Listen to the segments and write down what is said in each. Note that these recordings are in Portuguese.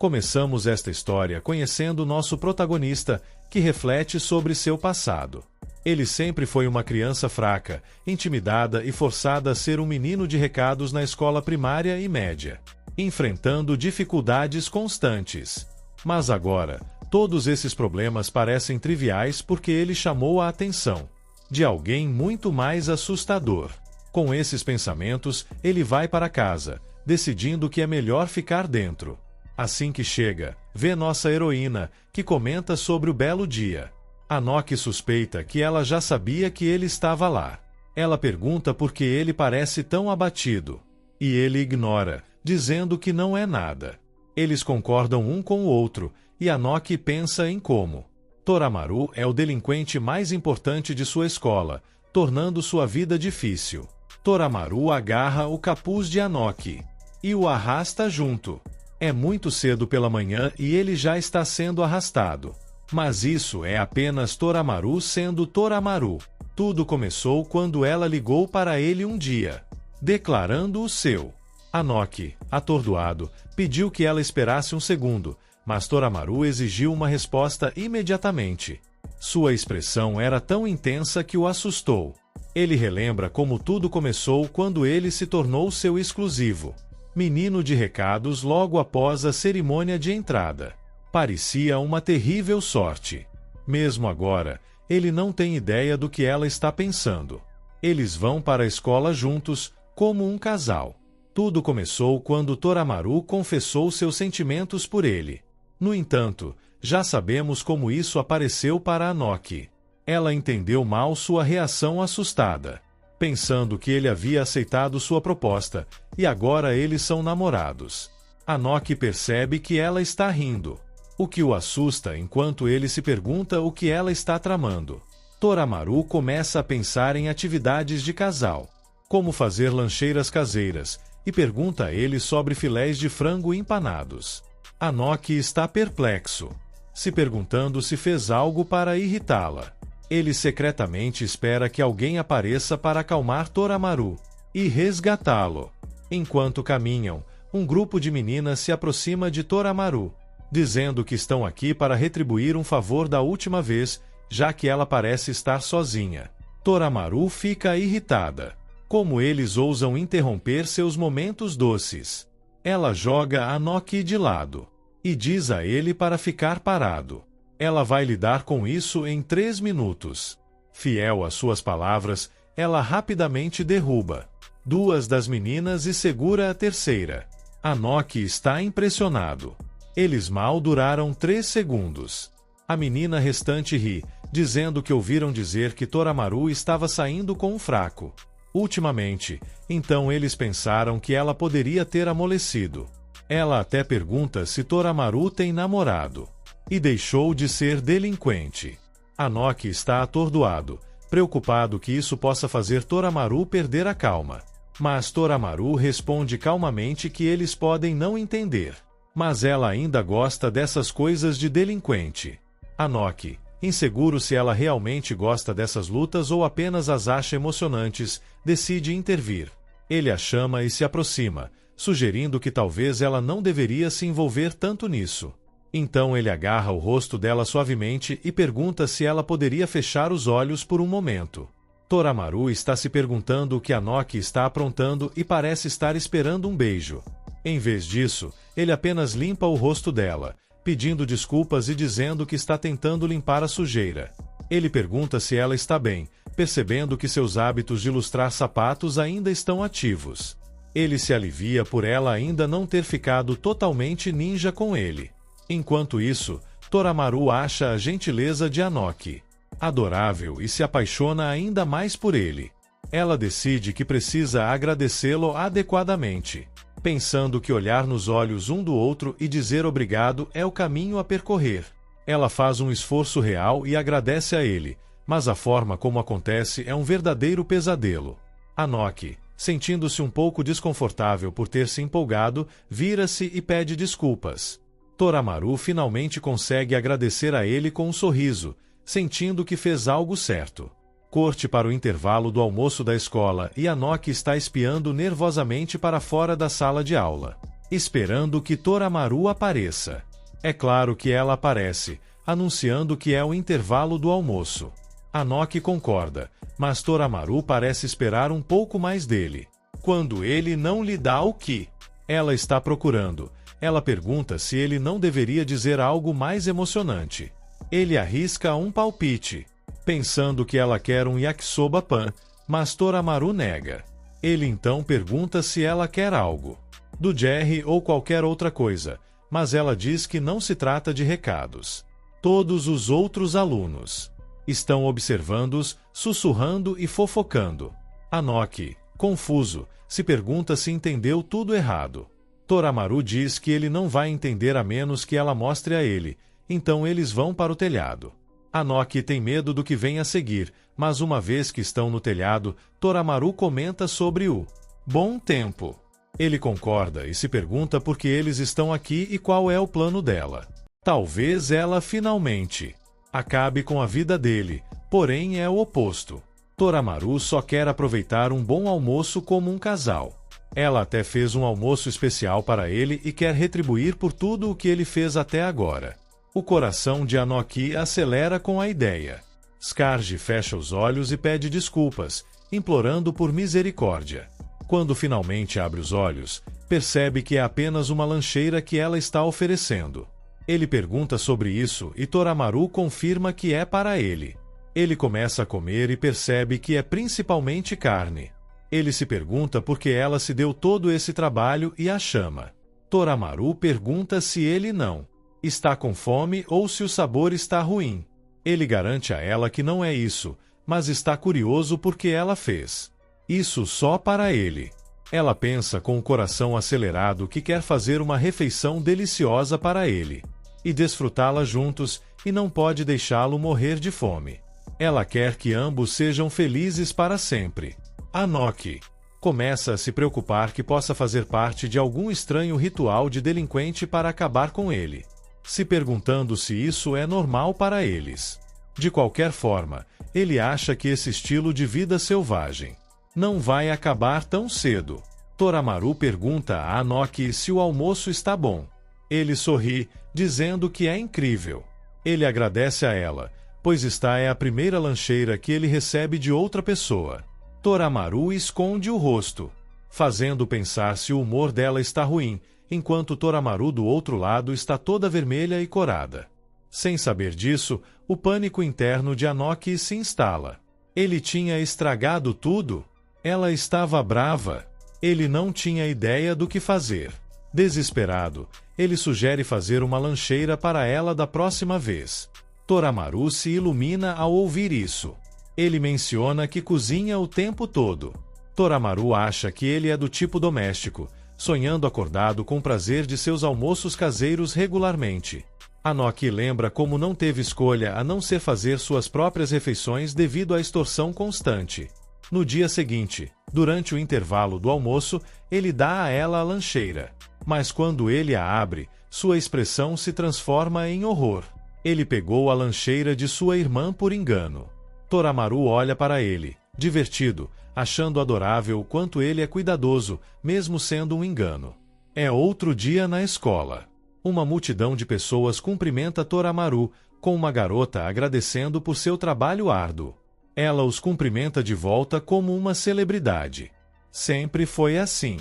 Começamos esta história conhecendo nosso protagonista, que reflete sobre seu passado. Ele sempre foi uma criança fraca, intimidada e forçada a ser um menino de recados na escola primária e média, enfrentando dificuldades constantes. Mas agora, todos esses problemas parecem triviais porque ele chamou a atenção de alguém muito mais assustador. Com esses pensamentos, ele vai para casa, decidindo que é melhor ficar dentro. Assim que chega, vê nossa heroína, que comenta sobre o belo dia. Anok suspeita que ela já sabia que ele estava lá. Ela pergunta por que ele parece tão abatido. E ele ignora, dizendo que não é nada. Eles concordam um com o outro, e Anok pensa em como Toramaru é o delinquente mais importante de sua escola, tornando sua vida difícil. Toramaru agarra o capuz de Anok e o arrasta junto. É muito cedo pela manhã e ele já está sendo arrastado. Mas isso é apenas Toramaru sendo Toramaru. Tudo começou quando ela ligou para ele um dia, declarando o seu. Anok, atordoado, pediu que ela esperasse um segundo, mas Toramaru exigiu uma resposta imediatamente. Sua expressão era tão intensa que o assustou. Ele relembra como tudo começou quando ele se tornou seu exclusivo menino de recados logo após a cerimônia de entrada. Parecia uma terrível sorte. Mesmo agora, ele não tem ideia do que ela está pensando. Eles vão para a escola juntos, como um casal. Tudo começou quando Toramaru confessou seus sentimentos por ele. No entanto, já sabemos como isso apareceu para Anok. Ela entendeu mal sua reação assustada, pensando que ele havia aceitado sua proposta, e agora eles são namorados. Anok percebe que ela está rindo, o que o assusta enquanto ele se pergunta o que ela está tramando. Toramaru começa a pensar em atividades de casal, como fazer lancheiras caseiras, e pergunta a ele sobre filés de frango empanados. Anok está perplexo, se perguntando se fez algo para irritá-la. Ele secretamente espera que alguém apareça para acalmar Toramaru e resgatá-lo. Enquanto caminham, um grupo de meninas se aproxima de Toramaru, dizendo que estão aqui para retribuir um favor da última vez, já que ela parece estar sozinha. Toramaru fica irritada. Como eles ousam interromper seus momentos doces. Ela joga Anok de lado e diz a ele para ficar parado. Ela vai lidar com isso em 3 minutos. Fiel às suas palavras, ela rapidamente derruba 2 das meninas e segura a terceira. Anok está impressionado. Eles mal duraram 3 segundos. A menina restante ri, dizendo que ouviram dizer que Toramaru estava saindo com um fraco ultimamente, então eles pensaram que ela poderia ter amolecido. Ela até pergunta se Toramaru tem namorado. E deixou de ser delinquente. Anok está atordoado, preocupado que isso possa fazer Toramaru perder a calma. Mas Toramaru responde calmamente que eles podem não entender. Mas ela ainda gosta dessas coisas de delinquente. Anok, inseguro se ela realmente gosta dessas lutas ou apenas as acha emocionantes, decide intervir. Ele a chama e se aproxima, sugerindo que talvez ela não deveria se envolver tanto nisso. Então ele agarra o rosto dela suavemente e pergunta se ela poderia fechar os olhos por um momento. Toramaru está se perguntando o que Anok está aprontando e parece estar esperando um beijo. Em vez disso, ele apenas limpa o rosto dela, pedindo desculpas e dizendo que está tentando limpar a sujeira. Ele pergunta se ela está bem, percebendo que seus hábitos de lustrar sapatos ainda estão ativos. Ele se alivia por ela ainda não ter ficado totalmente ninja com ele. Enquanto isso, Toramaru acha a gentileza de Anok adorável e se apaixona ainda mais por ele. Ela decide que precisa agradecê-lo adequadamente, pensando que olhar nos olhos um do outro e dizer obrigado é o caminho a percorrer. Ela faz um esforço real e agradece a ele, mas a forma como acontece é um verdadeiro pesadelo. Anok, sentindo-se um pouco desconfortável por ter se empolgado, vira-se e pede desculpas. Toramaru finalmente consegue agradecer a ele com um sorriso, sentindo que fez algo certo. Corte para o intervalo do almoço da escola e Anok está espiando nervosamente para fora da sala de aula. esperando que Toramaru apareça. É claro que ela aparece, anunciando que é o intervalo do almoço. Anoki concorda, mas Toramaru parece esperar um pouco mais dele. Quando ele não lhe dá o que ela está procurando, ela pergunta se ele não deveria dizer algo mais emocionante. Ele arrisca um palpite, pensando que ela quer um yakisoba pan, mas Toramaru nega. Ele então pergunta se ela quer algo do Jerry ou qualquer outra coisa, mas ela diz que não se trata de recados. Todos os outros alunos estão observando-os, sussurrando e fofocando. Anoki, confuso, se pergunta se entendeu tudo errado. Toramaru diz que ele não vai entender a menos que ela mostre a ele, então eles vão para o telhado. Anoki tem medo do que vem a seguir, mas uma vez que estão no telhado, Toramaru comenta sobre o bom tempo. Ele concorda e se pergunta por que eles estão aqui e qual é o plano dela. Talvez ela finalmente acabe com a vida dele, porém é o oposto. Toramaru só quer aproveitar um bom almoço como um casal. Ela até fez um almoço especial para ele e quer retribuir por tudo o que ele fez até agora. O coração de Anoki acelera com a ideia. Scarge fecha os olhos e pede desculpas, implorando por misericórdia. Quando finalmente abre os olhos, percebe que é apenas uma lancheira que ela está oferecendo. Ele pergunta sobre isso e Toramaru confirma que é para ele. Ele começa a comer e percebe que é principalmente carne. Ele se pergunta por que ela se deu todo esse trabalho e a chama. Toramaru pergunta se ele não está com fome ou se o sabor está ruim. Ele garante a ela que não é isso, mas está curioso porque ela fez isso só para ele. Ela pensa com o coração acelerado que quer fazer uma refeição deliciosa para ele e desfrutá-la juntos e não pode deixá-lo morrer de fome. Ela quer que ambos sejam felizes para sempre. Anoki começa a se preocupar que possa fazer parte de algum estranho ritual de delinquente para acabar com ele, se perguntando se isso é normal para eles. De qualquer forma, ele acha que esse estilo de vida selvagem não vai acabar tão cedo. Toramaru pergunta a Anoki se o almoço está bom. Ele sorri, dizendo que é incrível. Ele agradece a ela, pois esta é a primeira lancheira que ele recebe de outra pessoa. Toramaru esconde o rosto, fazendo pensar se o humor dela está ruim, enquanto Toramaru do outro lado está toda vermelha e corada. Sem saber disso, o pânico interno de Anoki se instala. Ele tinha estragado tudo? Ela estava brava. Ele não tinha ideia do que fazer. Desesperado, ele sugere fazer uma lancheira para ela da próxima vez. Toramaru se ilumina ao ouvir isso. Ele menciona que cozinha o tempo todo. Toramaru acha que ele é do tipo doméstico, sonhando acordado com o prazer de seus almoços caseiros regularmente. Anoki lembra como não teve escolha a não ser fazer suas próprias refeições devido à extorsão constante. No dia seguinte, durante o intervalo do almoço, ele dá a ela a lancheira. Mas quando ele a abre, sua expressão se transforma em horror. Ele pegou a lancheira de sua irmã por engano. Toramaru olha para ele, divertido, achando adorável o quanto ele é cuidadoso, mesmo sendo um engano. É outro dia na escola. Uma multidão de pessoas cumprimenta Toramaru, com uma garota agradecendo por seu trabalho árduo. Ela os cumprimenta de volta como uma celebridade. Sempre foi assim.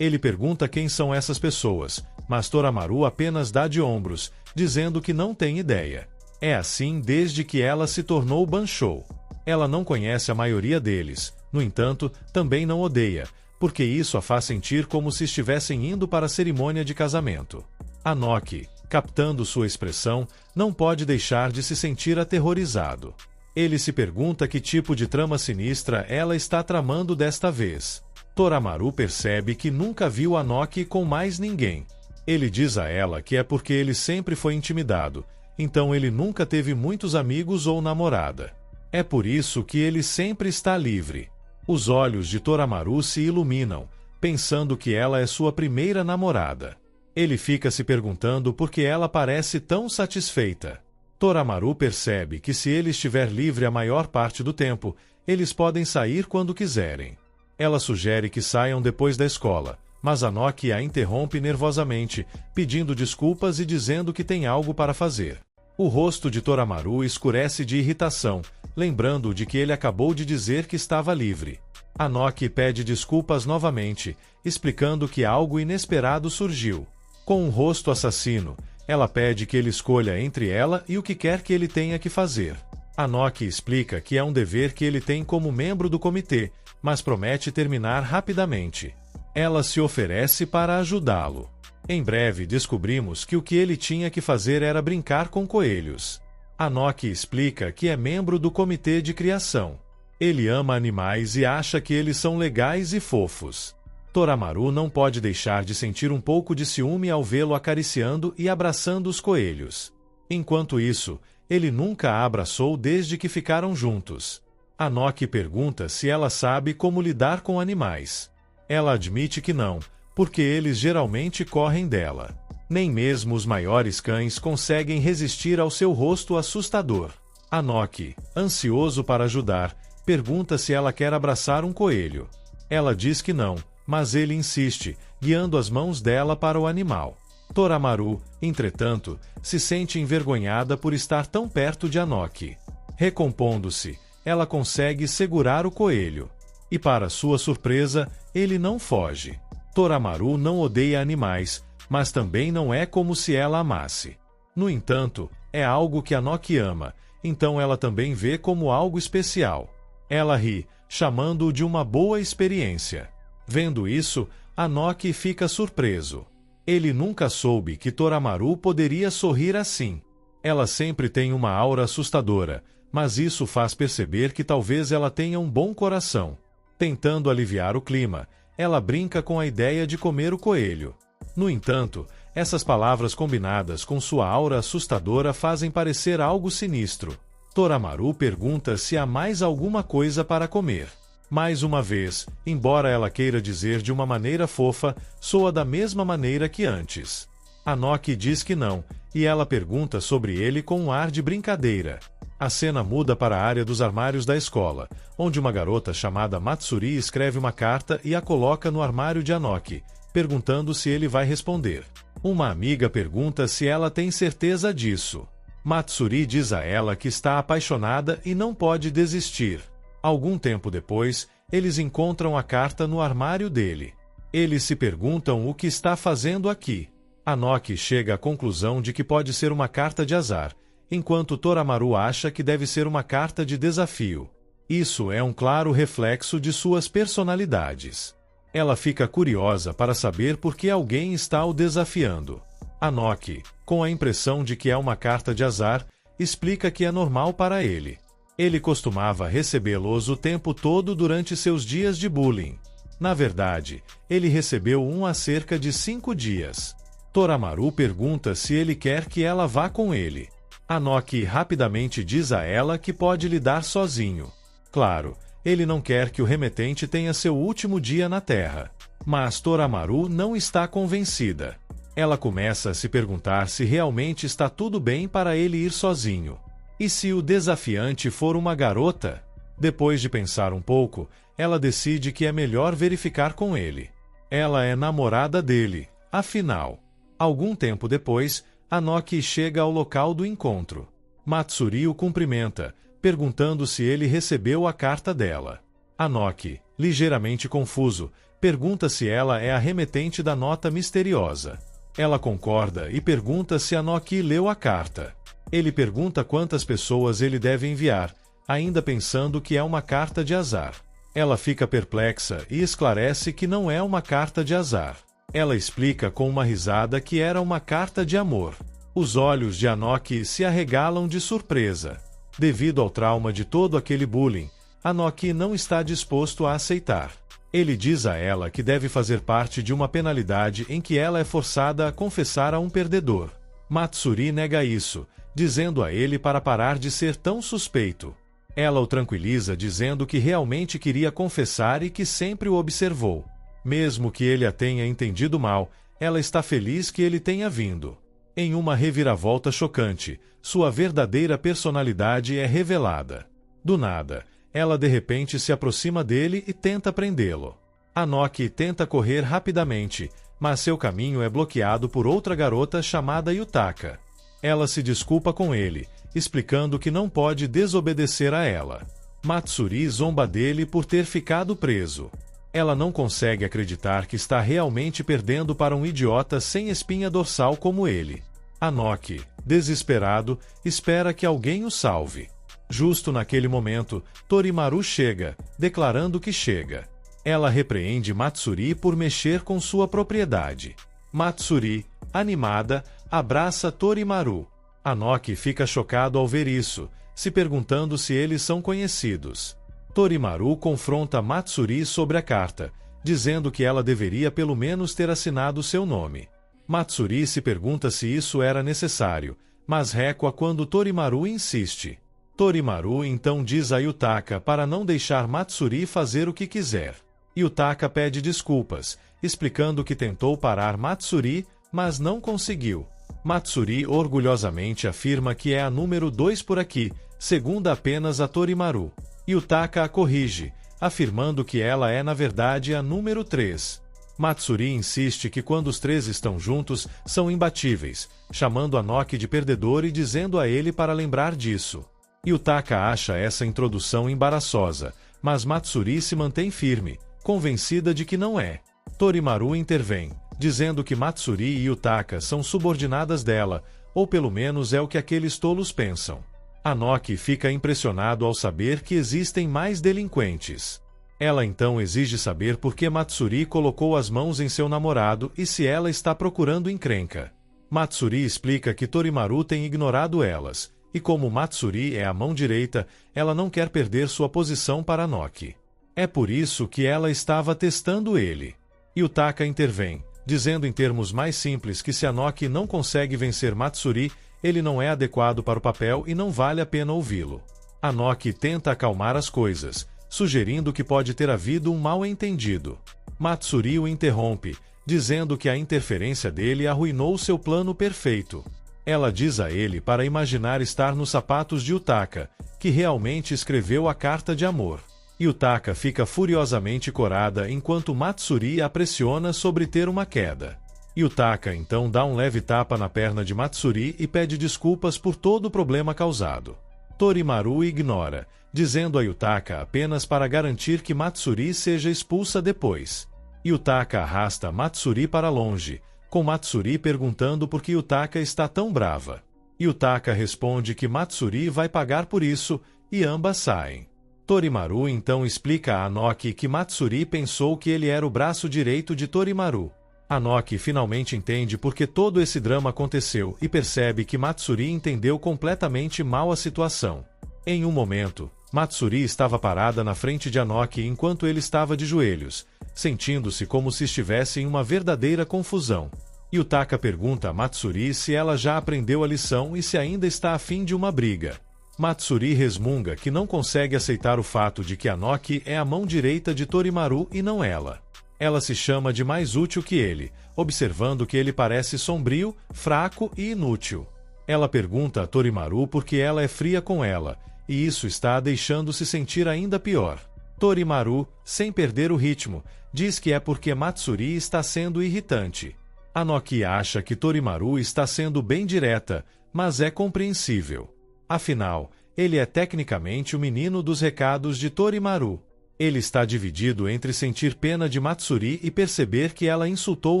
Ele pergunta quem são essas pessoas, mas Toramaru apenas dá de ombros, dizendo que não tem ideia. É assim desde que ela se tornou Banshou. Ela não conhece a maioria deles, no entanto, também não odeia, porque isso a faz sentir como se estivessem indo para a cerimônia de casamento. Anoki, captando sua expressão, não pode deixar de se sentir aterrorizado. Ele se pergunta que tipo de trama sinistra ela está tramando desta vez. Toramaru percebe que nunca viu Anoki com mais ninguém. Ele diz a ela que é porque ele sempre foi intimidado, então ele nunca teve muitos amigos ou namorada. É por isso que ele sempre está livre. Os olhos de Toramaru se iluminam, pensando que ela é sua primeira namorada. Ele fica se perguntando por que ela parece tão satisfeita. Toramaru percebe que se ele estiver livre a maior parte do tempo, eles podem sair quando quiserem. Ela sugere que saiam depois da escola, mas Anoki a interrompe nervosamente, pedindo desculpas e dizendo que tem algo para fazer. O rosto de Toramaru escurece de irritação, lembrando de que ele acabou de dizer que estava livre. Anoki pede desculpas novamente, explicando que algo inesperado surgiu. Com um rosto assassino, ela pede que ele escolha entre ela e o que quer que ele tenha que fazer. Anoki explica que é um dever que ele tem como membro do comitê, mas promete terminar rapidamente. Ela se oferece para ajudá-lo. Em breve descobrimos que o que ele tinha que fazer era brincar com coelhos. Anoki explica que é membro do comitê de criação. Ele ama animais e acha que eles são legais e fofos. Toramaru não pode deixar de sentir um pouco de ciúme ao vê-lo acariciando e abraçando os coelhos. Enquanto isso, ele nunca a abraçou desde que ficaram juntos. Anoki pergunta se ela sabe como lidar com animais. Ela admite que não, porque eles geralmente correm dela. Nem mesmo os maiores cães conseguem resistir ao seu rosto assustador. Anoki, ansioso para ajudar, pergunta se ela quer abraçar um coelho. Ela diz que não, mas ele insiste, guiando as mãos dela para o animal. Toramaru, entretanto, se sente envergonhada por estar tão perto de Anoki. Recompondo-se, ela consegue segurar o coelho. E para sua surpresa, ele não foge. Toramaru não odeia animais, mas também não é como se ela amasse. No entanto, é algo que Anoki ama, então ela também vê como algo especial. Ela ri, chamando-o de uma boa experiência. Vendo isso, Anoki fica surpreso. Ele nunca soube que Toramaru poderia sorrir assim. Ela sempre tem uma aura assustadora, mas isso faz perceber que talvez ela tenha um bom coração. Tentando aliviar o clima, ela brinca com a ideia de comer o coelho. No entanto, essas palavras combinadas com sua aura assustadora fazem parecer algo sinistro. Toramaru pergunta se há mais alguma coisa para comer. Mais uma vez, embora ela queira dizer de uma maneira fofa, soa da mesma maneira que antes. Anoki diz que não, e ela pergunta sobre ele com um ar de brincadeira. A cena muda para a área dos armários da escola, onde uma garota chamada Matsuri escreve uma carta e a coloca no armário de Anoki, perguntando se ele vai responder. Uma amiga pergunta se ela tem certeza disso. Matsuri diz a ela que está apaixonada e não pode desistir. Algum tempo depois, eles encontram a carta no armário dele. Eles se perguntam o que está fazendo aqui. Anoki chega à conclusão de que pode ser uma carta de azar, enquanto Toramaru acha que deve ser uma carta de desafio. Isso é um claro reflexo de suas personalidades. Ela fica curiosa para saber por que alguém está o desafiando. Anoki, com a impressão de que é uma carta de azar, explica que é normal para ele. Ele costumava recebê-los o tempo todo durante seus dias de bullying. Na verdade, ele recebeu um há cerca de 5 dias. Toramaru pergunta se ele quer que ela vá com ele. Anoki rapidamente diz a ela que pode lidar sozinho. Claro, ele não quer que o remetente tenha seu último dia na Terra. Mas Toramaru não está convencida. Ela começa a se perguntar se realmente está tudo bem para ele ir sozinho. E se o desafiante for uma garota? Depois de pensar um pouco, ela decide que é melhor verificar com ele. Ela é namorada dele, afinal. Algum tempo depois, Anoki chega ao local do encontro. Matsuri o cumprimenta, perguntando se ele recebeu a carta dela. Anoki, ligeiramente confuso, pergunta se ela é a remetente da nota misteriosa. Ela concorda e pergunta se Anoki leu a carta. Ele pergunta quantas pessoas ele deve enviar, ainda pensando que é uma carta de azar. Ela fica perplexa e esclarece que não é uma carta de azar. Ela explica com uma risada que era uma carta de amor. Os olhos de Anoki se arregalam de surpresa. Devido ao trauma de todo aquele bullying, Anoki não está disposto a aceitar. Ele diz a ela que deve fazer parte de uma penalidade em que ela é forçada a confessar a um perdedor. Matsuri nega isso, dizendo a ele para parar de ser tão suspeito. Ela o tranquiliza dizendo que realmente queria confessar e que sempre o observou. Mesmo que ele a tenha entendido mal, ela está feliz que ele tenha vindo. Em uma reviravolta chocante, sua verdadeira personalidade é revelada. Do nada, ela de repente se aproxima dele e tenta prendê-lo. Anoki tenta correr rapidamente, mas seu caminho é bloqueado por outra garota chamada Yutaka. Ela se desculpa com ele, explicando que não pode desobedecer a ela. Matsuri zomba dele por ter ficado preso. Ela não consegue acreditar que está realmente perdendo para um idiota sem espinha dorsal como ele. Anoki, desesperado, espera que alguém o salve. Justo naquele momento, Torimaru chega, declarando que chega. Ela repreende Matsuri por mexer com sua propriedade. Matsuri, animada, abraça Torimaru. Anoki fica chocado ao ver isso, se perguntando se eles são conhecidos. Torimaru confronta Matsuri sobre a carta, dizendo que ela deveria pelo menos ter assinado seu nome. Matsuri se pergunta se isso era necessário, mas recua quando Torimaru insiste. Torimaru então diz a Yutaka para não deixar Matsuri fazer o que quiser. Yutaka pede desculpas, explicando que tentou parar Matsuri, mas não conseguiu. Matsuri orgulhosamente afirma que é a número 2 por aqui, segunda apenas a Torimaru. Yutaka a corrige, afirmando que ela é na verdade a número 3. Matsuri insiste que quando os três estão juntos, são imbatíveis, chamando Anoki de perdedor e dizendo a ele para lembrar disso. Yutaka acha essa introdução embaraçosa, mas Matsuri se mantém firme, convencida de que não é. Torimaru intervém, dizendo que Matsuri e Yutaka são subordinadas dela, ou pelo menos é o que aqueles tolos pensam. Anoki fica impressionado ao saber que existem mais delinquentes. Ela então exige saber por que Matsuri colocou as mãos em seu namorado e se ela está procurando encrenca. Matsuri explica que Torimaru tem ignorado elas, e como Matsuri é a mão direita, ela não quer perder sua posição para Anoki. É por isso que ela estava testando ele. Yutaka intervém, dizendo em termos mais simples que se Anoki não consegue vencer Matsuri, ele não é adequado para o papel e não vale a pena ouvi-lo. Anoki tenta acalmar as coisas, sugerindo que pode ter havido um mal-entendido. Matsuri o interrompe, dizendo que a interferência dele arruinou seu plano perfeito. Ela diz a ele para imaginar estar nos sapatos de Yutaka, que realmente escreveu a carta de amor. Yutaka fica furiosamente corada enquanto Matsuri a pressiona sobre ter uma queda. Yutaka então dá um leve tapa na perna de Matsuri e pede desculpas por todo o problema causado. Torimaru ignora, dizendo a Yutaka apenas para garantir que Matsuri seja expulsa depois. Yutaka arrasta Matsuri para longe, com Matsuri perguntando por que Yutaka está tão brava. Yutaka responde que Matsuri vai pagar por isso, e ambas saem. Torimaru então explica a Anoki que Matsuri pensou que ele era o braço direito de Torimaru. Anoki finalmente entende por que todo esse drama aconteceu e percebe que Matsuri entendeu completamente mal a situação. Em um momento, Matsuri estava parada na frente de Anoki enquanto ele estava de joelhos, sentindo-se como se estivesse em uma verdadeira confusão. Yutaka pergunta a Matsuri se ela já aprendeu a lição e se ainda está a fim de uma briga. Matsuri resmunga que não consegue aceitar o fato de que Anoki é a mão direita de Torimaru e não ela. Ela se chama de mais útil que ele, observando que ele parece sombrio, fraco e inútil. Ela pergunta a Torimaru por que ela é fria com ela, e isso está a deixando-se sentir ainda pior. Torimaru, sem perder o ritmo, diz que é porque Matsuri está sendo irritante. Anoki acha que Torimaru está sendo bem direta, mas é compreensível. Afinal, ele é tecnicamente o menino dos recados de Torimaru. Ele está dividido entre sentir pena de Matsuri e perceber que ela insultou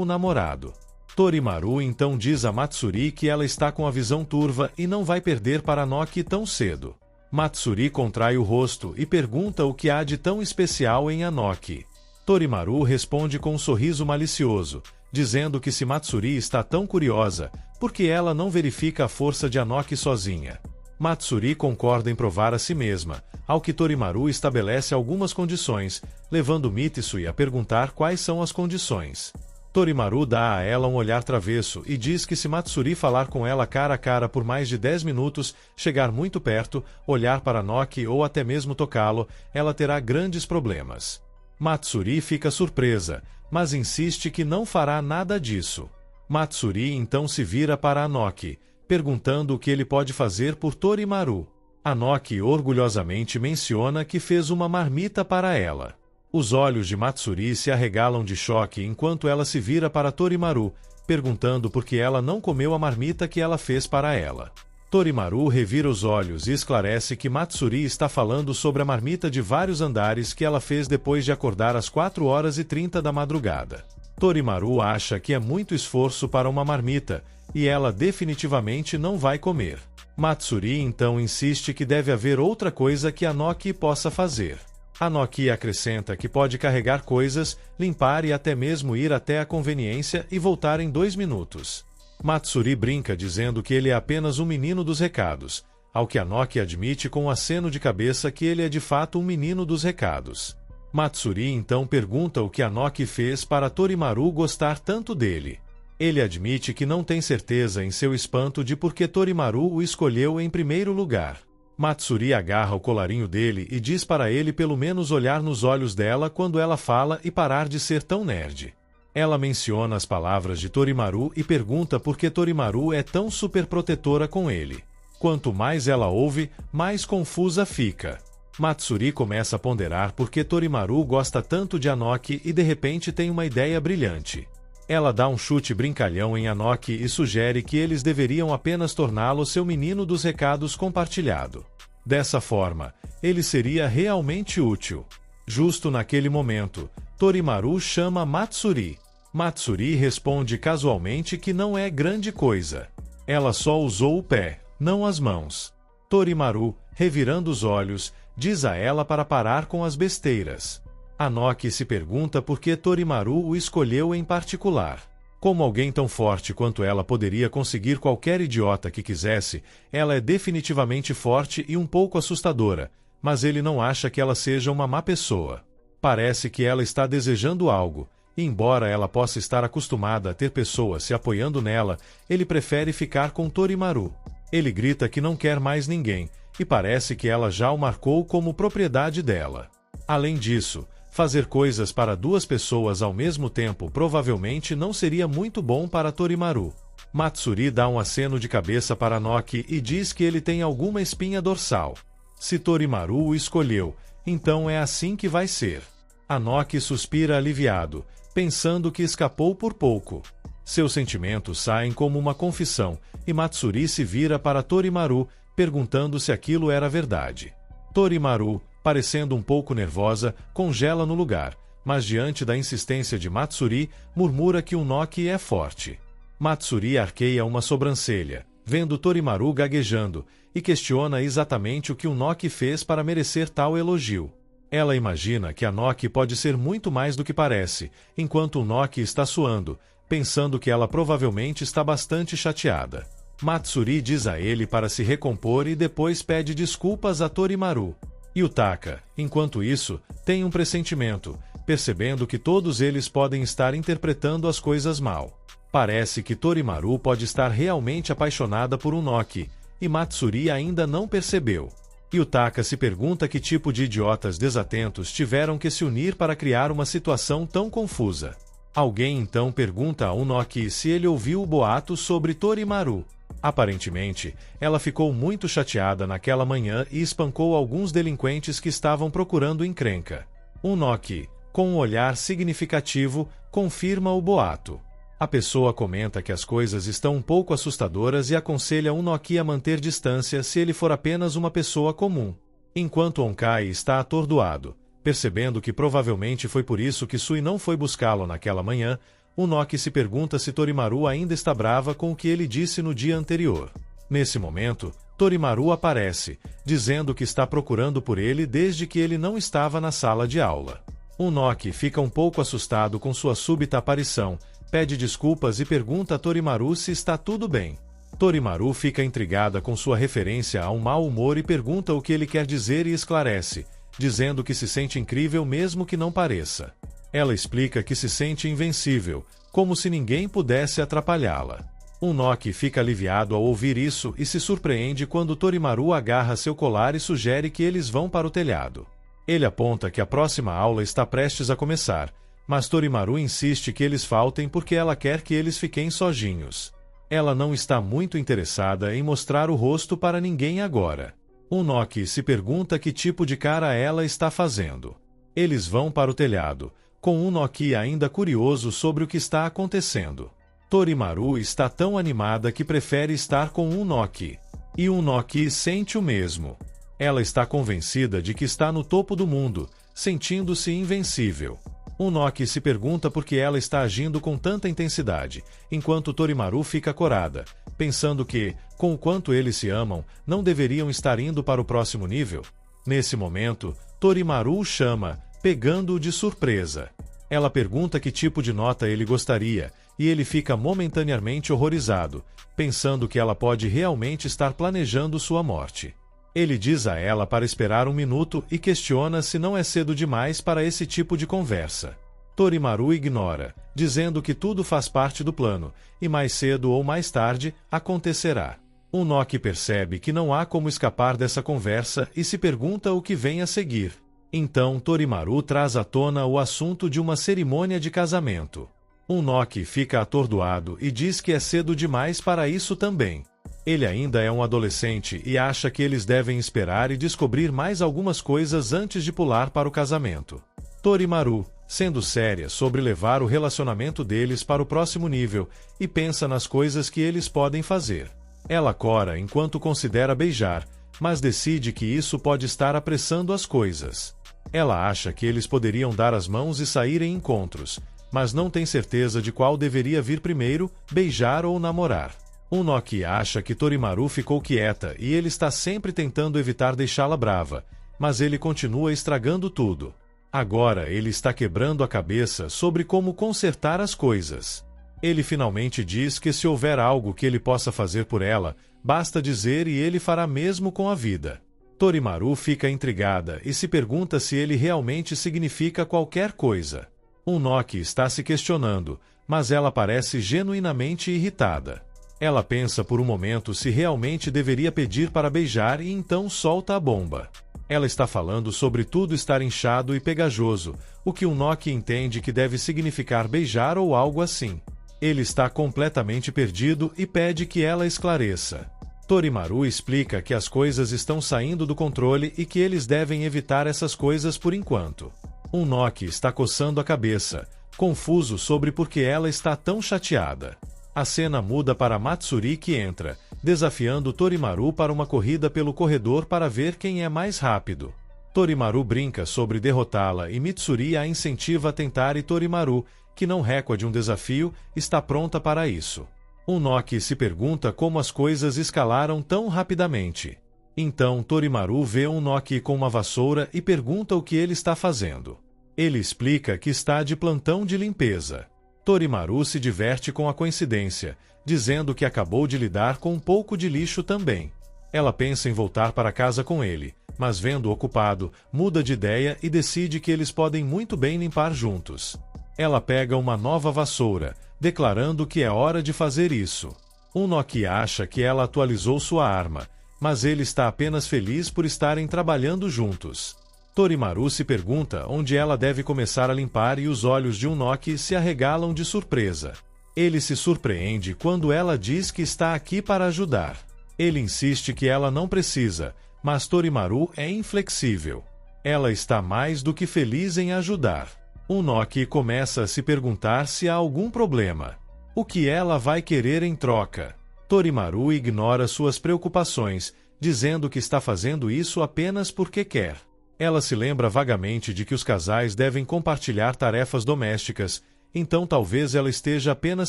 o namorado. Torimaru então diz a Matsuri que ela está com a visão turva e não vai perder para Anoki tão cedo. Matsuri contrai o rosto e pergunta o que há de tão especial em Anoki. Torimaru responde com um sorriso malicioso, dizendo que se Matsuri está tão curiosa, por que ela não verifica a força de Anoki sozinha? Matsuri concorda em provar a si mesma, ao que Torimaru estabelece algumas condições, levando Mitsui a perguntar quais são as condições. Torimaru dá a ela um olhar travesso e diz que se Matsuri falar com ela cara a cara por mais de 10 minutos, chegar muito perto, olhar para Anoki ou até mesmo tocá-lo, ela terá grandes problemas. Matsuri fica surpresa, mas insiste que não fará nada disso. Matsuri então se vira para Anoki, perguntando o que ele pode fazer por Torimaru. Anoki orgulhosamente menciona que fez uma marmita para ela. Os olhos de Matsuri se arregalam de choque enquanto ela se vira para Torimaru, perguntando por que ela não comeu a marmita que ela fez para ela. Torimaru revira os olhos e esclarece que Matsuri está falando sobre a marmita de vários andares que ela fez depois de acordar às 4h30 da madrugada. Torimaru acha que é muito esforço para uma marmita, e ela definitivamente não vai comer. Matsuri então insiste que deve haver outra coisa que a Noki possa fazer. A Noki acrescenta que pode carregar coisas, limpar e até mesmo ir até a conveniência e voltar em 2 minutos. Matsuri brinca dizendo que ele é apenas um menino dos recados, ao que a Noki admite com um aceno de cabeça que ele é de fato um menino dos recados. Matsuri então pergunta o que a Noki fez para Torimaru gostar tanto dele. Ele admite que não tem certeza em seu espanto de por que Torimaru o escolheu em primeiro lugar. Matsuri agarra o colarinho dele e diz para ele pelo menos olhar nos olhos dela quando ela fala e parar de ser tão nerd. Ela menciona as palavras de Torimaru e pergunta por que Torimaru é tão superprotetora com ele. Quanto mais ela ouve, mais confusa fica. Matsuri começa a ponderar por que Torimaru gosta tanto de Anoki e de repente tem uma ideia brilhante. Ela dá um chute brincalhão em Anoki e sugere que eles deveriam apenas torná-lo seu menino dos recados compartilhado. Dessa forma, ele seria realmente útil. Justo naquele momento, Torimaru chama Matsuri. Matsuri responde casualmente que não é grande coisa. Ela só usou o pé, não as mãos. Torimaru, revirando os olhos, diz a ela para parar com as besteiras. Anoki se pergunta por que Torimaru o escolheu em particular. Como alguém tão forte quanto ela poderia conseguir qualquer idiota que quisesse, ela é definitivamente forte e um pouco assustadora, mas ele não acha que ela seja uma má pessoa. Parece que ela está desejando algo, e embora ela possa estar acostumada a ter pessoas se apoiando nela, ele prefere ficar com Torimaru. Ele grita que não quer mais ninguém, e parece que ela já o marcou como propriedade dela. Além disso, fazer coisas para 2 pessoas ao mesmo tempo provavelmente não seria muito bom para Torimaru. Matsuri dá um aceno de cabeça para Noki e diz que ele tem alguma espinha dorsal. Se Torimaru o escolheu, então é assim que vai ser. Anoki suspira aliviado, pensando que escapou por pouco. Seus sentimentos saem como uma confissão, e Matsuri se vira para Torimaru, perguntando se aquilo era verdade. Torimaru, parecendo um pouco nervosa, congela no lugar, mas diante da insistência de Matsuri, murmura que o Noki é forte. Matsuri arqueia uma sobrancelha, vendo Torimaru gaguejando, e questiona exatamente o que o Noki fez para merecer tal elogio. Ela imagina que a Noki pode ser muito mais do que parece, enquanto o Noki está suando, pensando que ela provavelmente está bastante chateada. Matsuri diz a ele para se recompor e depois pede desculpas a Torimaru. Yutaka, enquanto isso, tem um pressentimento, percebendo que todos eles podem estar interpretando as coisas mal. Parece que Torimaru pode estar realmente apaixonada por um Noki, e Matsuri ainda não percebeu. Yutaka se pergunta que tipo de idiotas desatentos tiveram que se unir para criar uma situação tão confusa. Alguém então pergunta a Unoki se ele ouviu o boato sobre Torimaru. Aparentemente, ela ficou muito chateada naquela manhã e espancou alguns delinquentes que estavam procurando encrenca. Unoki, com um olhar significativo, confirma o boato. A pessoa comenta que as coisas estão um pouco assustadoras e aconselha Unoki a manter distância se ele for apenas uma pessoa comum. Enquanto Onkai está atordoado, percebendo que provavelmente foi por isso que Sui não foi buscá-lo naquela manhã, Unoki se pergunta se Torimaru ainda está brava com o que ele disse no dia anterior. Nesse momento, Torimaru aparece, dizendo que está procurando por ele desde que ele não estava na sala de aula. Unoki fica um pouco assustado com sua súbita aparição, pede desculpas e pergunta a Torimaru se está tudo bem. Torimaru fica intrigada com sua referência a um mau humor e pergunta o que ele quer dizer e esclarece, dizendo que se sente incrível mesmo que não pareça. Ela explica que se sente invencível, como se ninguém pudesse atrapalhá-la. Unoki fica aliviado ao ouvir isso e se surpreende quando Torimaru agarra seu colar e sugere que eles vão para o telhado. Ele aponta que a próxima aula está prestes a começar, mas Torimaru insiste que eles faltem porque ela quer que eles fiquem sozinhos. Ela não está muito interessada em mostrar o rosto para ninguém agora. Unoki se pergunta que tipo de cara ela está fazendo. Eles vão para o telhado, com Unoki ainda curioso sobre o que está acontecendo. Torimaru está tão animada que prefere estar com Unoki. E Unoki sente o mesmo. Ela está convencida de que está no topo do mundo, sentindo-se invencível. Unoki se pergunta por que ela está agindo com tanta intensidade, enquanto Torimaru fica corada, pensando que, com o quanto eles se amam, não deveriam estar indo para o próximo nível. Nesse momento, Torimaru o chama, pegando-o de surpresa. Ela pergunta que tipo de nota ele gostaria, e ele fica momentaneamente horrorizado, pensando que ela pode realmente estar planejando sua morte. Ele diz a ela para esperar um minuto e questiona se não é cedo demais para esse tipo de conversa. Torimaru ignora, dizendo que tudo faz parte do plano, e mais cedo ou mais tarde, acontecerá. Unoki percebe que não há como escapar dessa conversa e se pergunta o que vem a seguir. Então Torimaru traz à tona o assunto de uma cerimônia de casamento. Unoki fica atordoado e diz que é cedo demais para isso também. Ele ainda é um adolescente e acha que eles devem esperar e descobrir mais algumas coisas antes de pular para o casamento. Torimaru, sendo séria sobre levar o relacionamento deles para o próximo nível, e pensa nas coisas que eles podem fazer. Ela cora enquanto considera beijar, mas decide que isso pode estar apressando as coisas. Ela acha que eles poderiam dar as mãos e sair em encontros, mas não tem certeza de qual deveria vir primeiro, beijar ou namorar. Unoki acha que Torimaru ficou quieta e ele está sempre tentando evitar deixá-la brava, mas ele continua estragando tudo. Agora ele está quebrando a cabeça sobre como consertar as coisas. Ele finalmente diz que se houver algo que ele possa fazer por ela, basta dizer e ele fará mesmo com a vida. Torimaru fica intrigada e se pergunta se ele realmente significa qualquer coisa. Unoki está se questionando, mas ela parece genuinamente irritada. Ela pensa por um momento se realmente deveria pedir para beijar e então solta a bomba. Ela está falando sobre tudo estar inchado e pegajoso, o que Unoki entende que deve significar beijar ou algo assim. Ele está completamente perdido e pede que ela esclareça. Torimaru explica que as coisas estão saindo do controle e que eles devem evitar essas coisas por enquanto. Unoki está coçando a cabeça, confuso sobre por que ela está tão chateada. A cena muda para Matsuri que entra, desafiando Torimaru para uma corrida pelo corredor para ver quem é mais rápido. Torimaru brinca sobre derrotá-la e Mitsuri a incentiva a tentar e Torimaru, que não recua de um desafio, está pronta para isso. Unoki se pergunta como as coisas escalaram tão rapidamente. Então Torimaru vê Unoki com uma vassoura e pergunta o que ele está fazendo. Ele explica que está de plantão de limpeza. Torimaru se diverte com a coincidência, dizendo que acabou de lidar com um pouco de lixo também. Ela pensa em voltar para casa com ele, mas vendo-o ocupado, muda de ideia e decide que eles podem muito bem limpar juntos. Ela pega uma nova vassoura, declarando que é hora de fazer isso. Unoki acha que ela atualizou sua arma, mas ele está apenas feliz por estarem trabalhando juntos. Torimaru se pergunta onde ela deve começar a limpar e os olhos de Unoki se arregalam de surpresa. Ele se surpreende quando ela diz que está aqui para ajudar. Ele insiste que ela não precisa, mas Torimaru é inflexível. Ela está mais do que feliz em ajudar. Unoki começa a se perguntar se há algum problema. O que ela vai querer em troca? Torimaru ignora suas preocupações, dizendo que está fazendo isso apenas porque quer. Ela se lembra vagamente de que os casais devem compartilhar tarefas domésticas, então talvez ela esteja apenas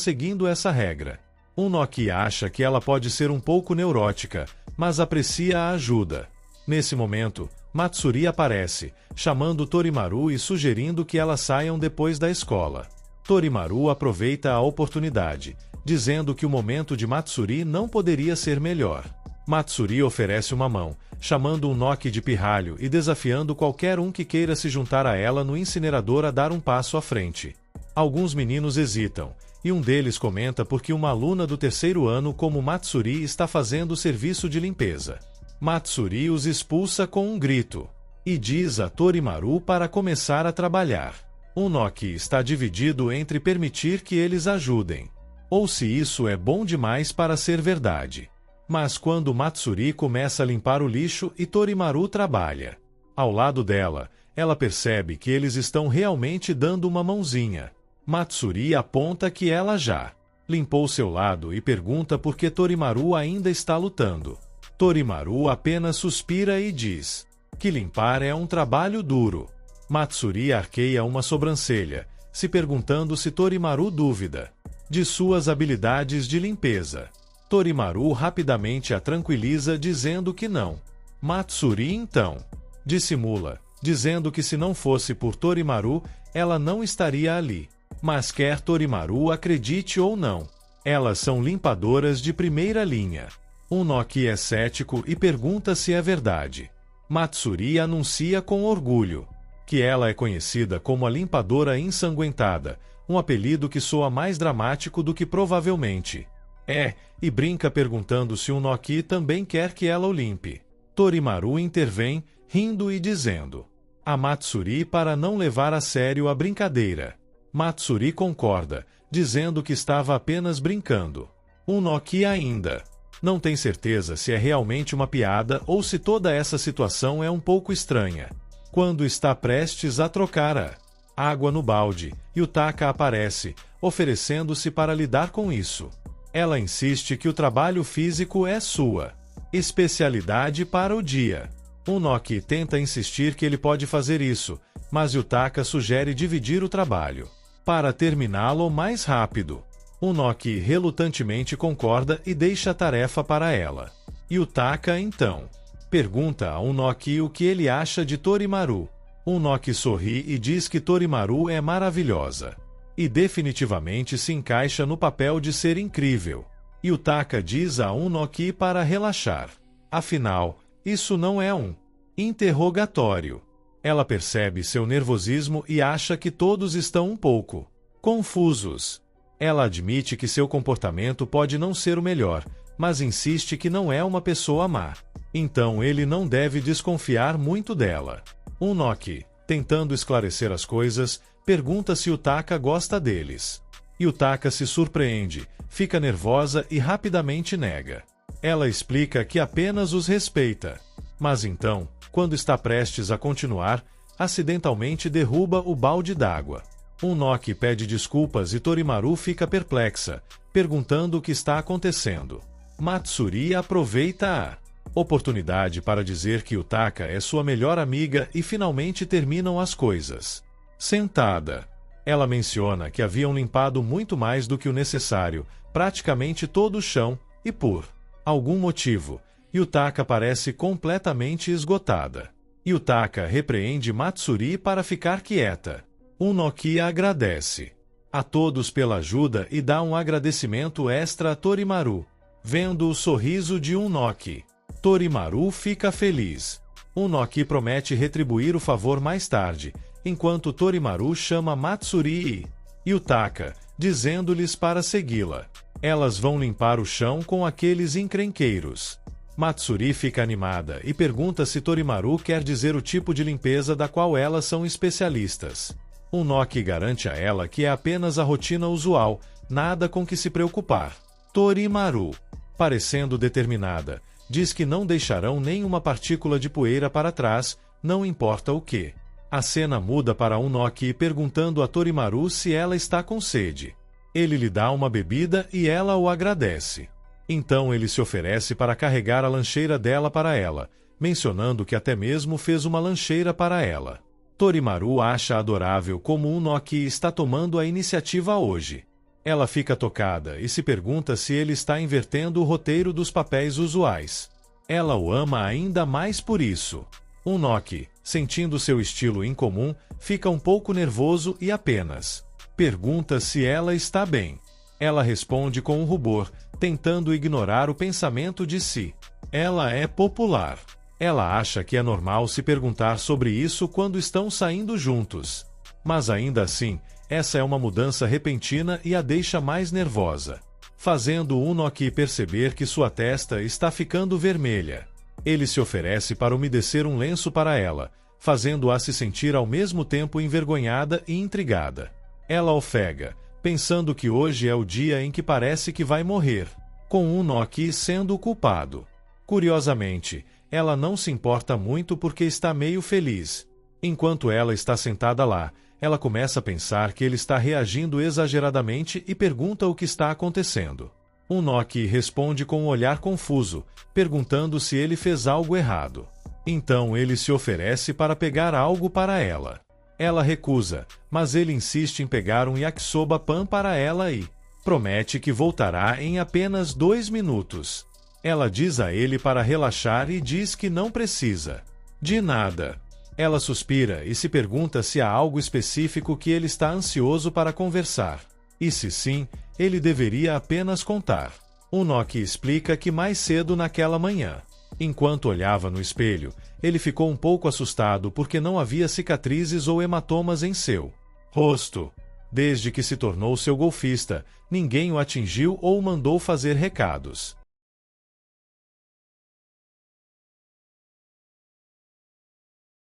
seguindo essa regra. Unoki acha que ela pode ser um pouco neurótica, mas aprecia a ajuda. Nesse momento, Matsuri aparece, chamando Torimaru e sugerindo que elas saiam depois da escola. Torimaru aproveita a oportunidade, dizendo que o momento de Matsuri não poderia ser melhor. Matsuri oferece uma mão, chamando Unoki de pirralho e desafiando qualquer um que queira se juntar a ela no incinerador a dar um passo à frente. Alguns meninos hesitam, e um deles comenta porque uma aluna do terceiro ano como Matsuri está fazendo o serviço de limpeza. Matsuri os expulsa com um grito, e diz a Torimaru para começar a trabalhar. Unoki está dividido entre permitir que eles ajudem, ou se isso é bom demais para ser verdade. Mas quando Matsuri começa a limpar o lixo e Torimaru trabalha ao lado dela, Ela percebe que eles estão realmente dando uma mãozinha. Matsuri aponta que ela já limpou seu lado e pergunta por que Torimaru ainda está lutando. Torimaru apenas suspira e diz que limpar é um trabalho duro. Matsuri arqueia uma sobrancelha, se perguntando se Torimaru duvida de suas habilidades de limpeza. Torimaru rapidamente a tranquiliza dizendo que não. Matsuri então dissimula, dizendo que se não fosse por Torimaru, ela não estaria ali. Mas quer Torimaru acredite ou não, elas são limpadoras de primeira linha. Unoki é cético e pergunta se é verdade. Matsuri anuncia com orgulho que ela é conhecida como a limpadora ensanguentada, um apelido que soa mais dramático do que provavelmente é, e brinca perguntando se Unoki também quer que ela o limpe. Torimaru intervém, rindo e dizendo a Matsuri para não levar a sério a brincadeira. Matsuri concorda, dizendo que estava apenas brincando. Unoki ainda não tem certeza se é realmente uma piada ou se toda essa situação é um pouco estranha. Quando está prestes a trocar a água no balde, Yutaka aparece, oferecendo-se para lidar com isso. Ela insiste que o trabalho físico é sua especialidade para o dia. Unoki tenta insistir que ele pode fazer isso, mas Yutaka sugere dividir o trabalho para terminá-lo mais rápido. Unoki relutantemente concorda e deixa a tarefa para ela. Yutaka então pergunta a Unoki o que ele acha de Torimaru. Unoki sorri e diz que Torimaru é maravilhosa e definitivamente se encaixa no papel de ser incrível. Yutaka diz a Unoki para relaxar. Afinal, isso não é um interrogatório. Ela percebe seu nervosismo e acha que todos estão um pouco confusos. Ela admite que seu comportamento pode não ser o melhor, mas insiste que não é uma pessoa má. Então ele não deve desconfiar muito dela. Unoki, tentando esclarecer as coisas, pergunta se Yutaka gosta deles. Yutaka se surpreende, fica nervosa e rapidamente nega. Ela explica que apenas os respeita. Mas então, quando está prestes a continuar, acidentalmente derruba o balde d'água. Unoki pede desculpas e Torimaru fica perplexa, perguntando o que está acontecendo. Matsuri aproveita a oportunidade para dizer que Yutaka é sua melhor amiga e finalmente terminam as coisas. Sentada, ela menciona que haviam limpado muito mais do que o necessário, praticamente todo o chão, e por algum motivo, Yutaka parece completamente esgotada. Yutaka repreende Matsuri para ficar quieta. Unoki agradece a todos pela ajuda e dá um agradecimento extra a Torimaru. Vendo o sorriso de Unoki, Torimaru fica feliz. Unoki promete retribuir o favor mais tarde, enquanto Torimaru chama Matsuri e Yutaka, dizendo-lhes para segui-la. Elas vão limpar o chão com aqueles encrenqueiros. Matsuri fica animada e pergunta se Torimaru quer dizer o tipo de limpeza da qual elas são especialistas. Unoki garante a ela que é apenas a rotina usual, nada com que se preocupar. Torimaru, parecendo determinada, diz que não deixarão nenhuma partícula de poeira para trás, não importa o que. A cena muda para Unoki perguntando a Torimaru se ela está com sede. Ele lhe dá uma bebida e ela o agradece. Então ele se oferece para carregar a lancheira dela para ela, mencionando que até mesmo fez uma lancheira para ela. Torimaru acha adorável como Unoki está tomando a iniciativa hoje. Ela fica tocada e se pergunta se ele está invertendo o roteiro dos papéis usuais. Ela o ama ainda mais por isso. Unoki, sentindo seu estilo incomum, fica um pouco nervoso e apenas pergunta se ela está bem. Ela responde com um rubor, tentando ignorar o pensamento de si. Ela é popular. Ela acha que é normal se perguntar sobre isso quando estão saindo juntos. Mas ainda assim, essa é uma mudança repentina e a deixa mais nervosa, fazendo Unoki perceber que sua testa está ficando vermelha. Ele se oferece para umedecer um lenço para ela, fazendo-a se sentir ao mesmo tempo envergonhada e intrigada. Ela ofega, pensando que hoje é o dia em que parece que vai morrer, com Unoki sendo o culpado. Curiosamente, ela não se importa muito porque está meio feliz. Enquanto ela está sentada lá, ela começa a pensar que ele está reagindo exageradamente e pergunta o que está acontecendo. Unok responde com um olhar confuso, perguntando se ele fez algo errado. Então ele se oferece para pegar algo para ela. Ela recusa, mas ele insiste em pegar um yakisoba pan para ela e promete que voltará em apenas 2 minutos. Ela diz a ele para relaxar e diz que não precisa. De nada. Ela suspira e se pergunta se há algo específico que ele está ansioso para conversar. E se sim, ele deveria apenas contar. Unok explica que mais cedo naquela manhã, enquanto olhava no espelho, ele ficou um pouco assustado porque não havia cicatrizes ou hematomas em seu rosto. Desde que se tornou seu golfista, ninguém o atingiu ou mandou fazer recados.